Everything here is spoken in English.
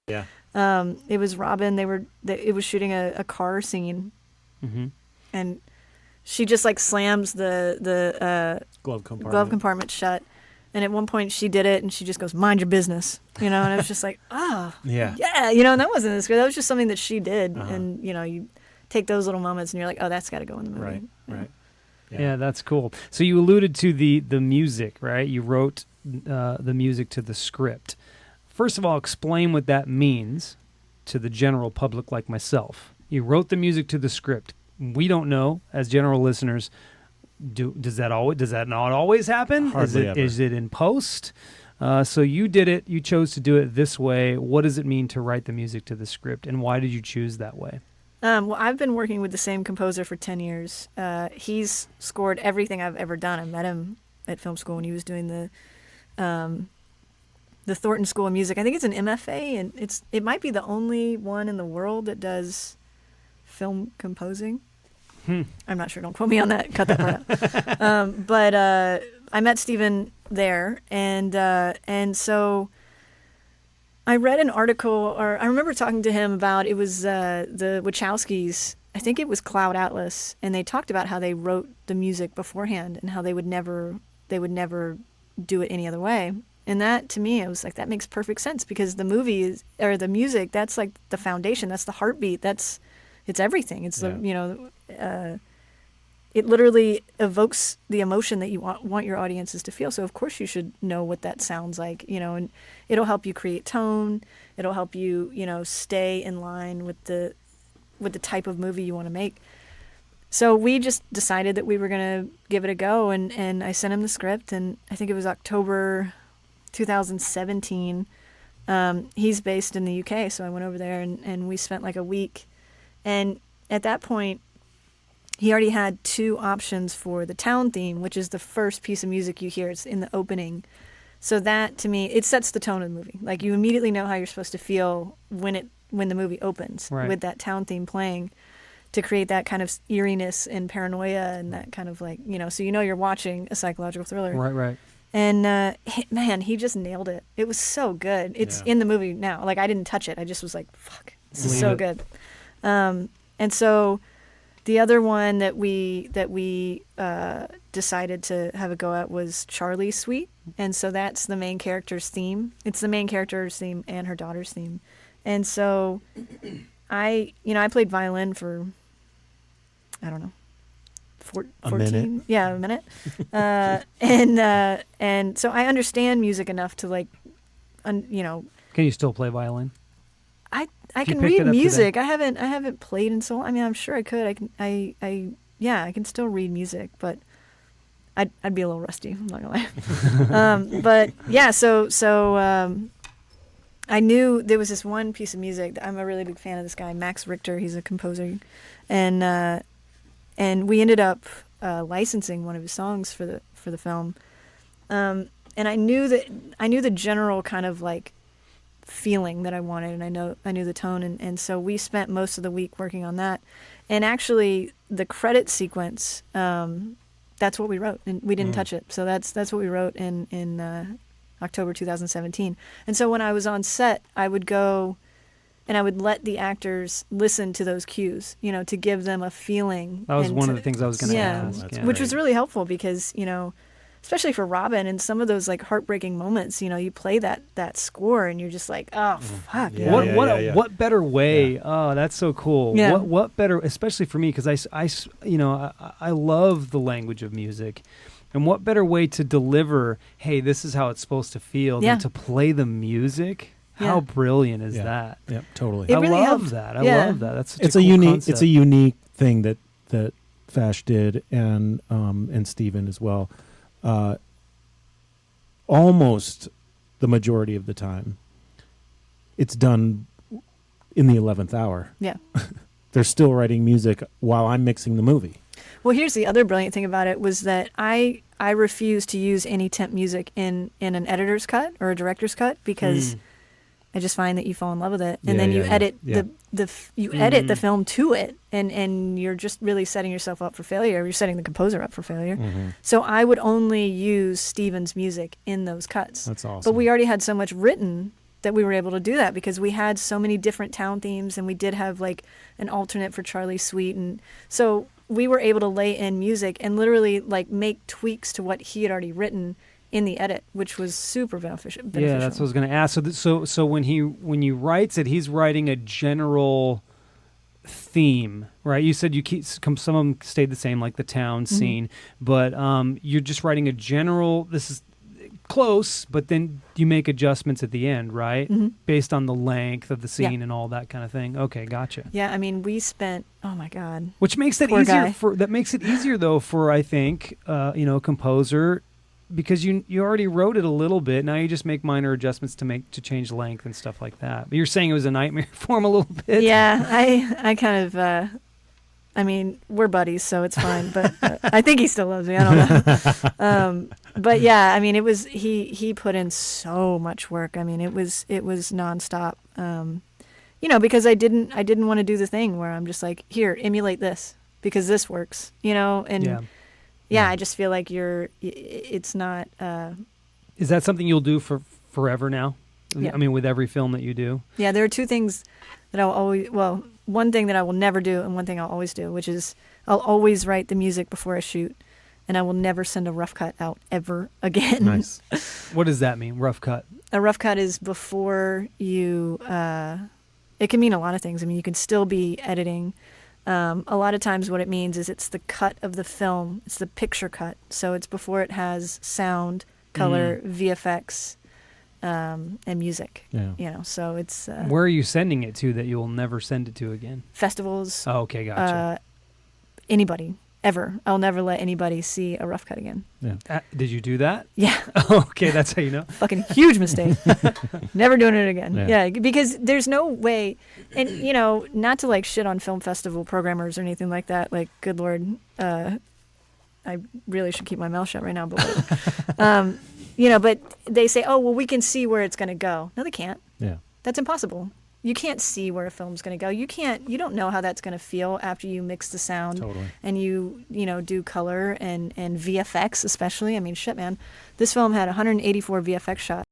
Yeah. It was Robin. It was shooting a car scene, and she just like slams the Glove compartment. glove compartment shut. And at one point she did it, and she just goes, "Mind your business," and I was just like, Yeah. and that wasn't the script. That was just something that she did, and you take those little moments, and you're like, "Oh, that's got to go in the movie." Right. Yeah, that's cool. So you alluded to the music, right? You wrote the music to the script. First of all, explain what that means to the general public like myself. You wrote the music to the script. We don't know, as general listeners. Does that not always happen? Hardly ever. Is it in post? So you did it. You chose to do it this way. What does it mean to write the music to the script, and why did you choose that way? Well, I've been working with the same composer for 10 years. He's scored everything I've ever done. I met him at film school when he was doing the Thornton School of Music. I think it's an MFA, and it might be the only one in the world that does film composing. I'm not sure. Don't quote me on that. Cut that part out. But I met Steven there, and so I read an article, or I remember talking to him about, it was the Wachowskis. I think it was Cloud Atlas, and they talked about how they wrote the music beforehand and how they would never do it any other way. And that, to me, I was like, that makes perfect sense, because the movie or the music, that's like the foundation, that's the heartbeat, it's everything. It's it literally evokes the emotion that you want your audiences to feel. So of course you should know what that sounds like, and it'll help you create tone. It'll help you, stay in line with the type of movie you want to make. So we just decided that we were going to give it a go, and I sent him the script, and I think it was October 2017. He's based in the UK, so I went over there, and we spent like a week. And at that point, he already had 2 options for the town theme, which is the first piece of music you hear. It's in the opening. So that, to me, it sets the tone of the movie. Like, you immediately know how you're supposed to feel when the movie opens, right, with that town theme playing, to create that kind of eeriness and paranoia and that kind of like, so you're watching a psychological thriller. Right. And man, he just nailed it. It was so good. It's in the movie now. Like, I didn't touch it. I just was like, fuck, this is so good. And so the other one that we decided to have a go at was Charlie's Suite. And so that's the main character's theme. It's the main character's theme and her daughter's theme. And so I played violin for, I don't know, 14, a minute. Yeah, a minute. And so I understand music enough to like, Can you still play violin? I can read music. I haven't played in so long. I mean, I'm sure I could. I can still read music, but I'd be a little rusty. I'm not gonna lie. But yeah, so I knew there was this one piece of music. I'm a really big fan of this guy, Max Richter. He's a composer, and we ended up licensing one of his songs for the film. And I knew the general kind of like feeling that I wanted, and I knew the tone, and so we spent most of the week working on that. And actually the credit sequence, that's what we wrote, and we didn't touch it. So that's what we wrote in October 2017. And so when I was on set, I would go and I would let the actors listen to those cues, to give them a feeling. That was one of the things I was going to ask. Which was really helpful, because especially for Robin, in some of those like heartbreaking moments, you play that score and you're just like, oh fuck. What better way? Yeah. Oh, that's so cool. Yeah. What better, especially for me, because I love the language of music, and what better way to deliver, hey, this is how it's supposed to feel, than to play the music. How brilliant is that? Yep, totally. It really love helped. that. I Yeah. love that. That's such It's a a cool unique. concept. It's a unique thing that Fash did, and Steven as well. Almost the majority of the time, it's done in the 11th hour. Yeah. They're still writing music while I'm mixing the movie. Well, here's the other brilliant thing about it, was that I refuse to use any temp music in an editor's cut or a director's cut, because I just find that you fall in love with it, and then you edit edit the film to it, and you're just really setting yourself up for failure. You're setting the composer up for failure. So I would only use Steven's music in those cuts. That's awesome. But we already had so much written that we were able to do that because we had so many different town themes, and we did have like an alternate for Charlie's Suite, and so we were able to lay in music and literally like make tweaks to what he had already written in the edit, which was super beneficial. Yeah, that's what I was going to ask. So when he writes it, he's writing a general theme, right? You said some of them stayed the same, like the town scene, but you're just writing a general. This is close, but then you make adjustments at the end, right? Based on the length of the scene and all that kind of thing. Okay, gotcha. Yeah, I mean, we spent, oh my God. Which makes it easier that makes it easier though for, I think, a composer, because you already wrote it a little bit. Now you just make minor adjustments to change length and stuff like that. But you're saying it was a nightmare for him a little bit. Yeah, I kind of, I mean, we're buddies, so it's fine. But I think he still loves me. I don't know. But yeah, I mean, it was he put in so much work. I mean, it was nonstop. Because I didn't want to do the thing where I'm just like, here, emulate this because this works. And I just feel like it's not. Is that something you'll do for forever now? Yeah. I mean, with every film that you do? Yeah, there are two things that I'll always, one thing that I will never do and one thing I'll always do, which is I'll always write the music before I shoot, and I will never send a rough cut out ever again. Nice. What does that mean, rough cut? A rough cut is before you, it can mean a lot of things. I mean, you can still be editing. A lot of times what it means is it's the cut of the film. It's the picture cut. So it's before it has sound, color, VFX, and music. Yeah. So it's... Where are you sending it to that you'll never send it to again? Festivals. Oh, okay, gotcha. Anybody, ever. I'll never let anybody see a rough cut again. Yeah. Did you do that? Yeah. Okay, that's how you know. Fucking huge mistake. Never doing it again. Yeah, because there's no way, and not to like shit on film festival programmers or anything like that. Like, good Lord, I really should keep my mouth shut right now. But but they say, oh well, we can see where it's going to go. No, they can't. Yeah. That's impossible. You can't see where a film's going to go. You don't know how that's going to feel after you mix the sound and you do color and VFX especially. I mean, shit, man. This film had 184 VFX shots.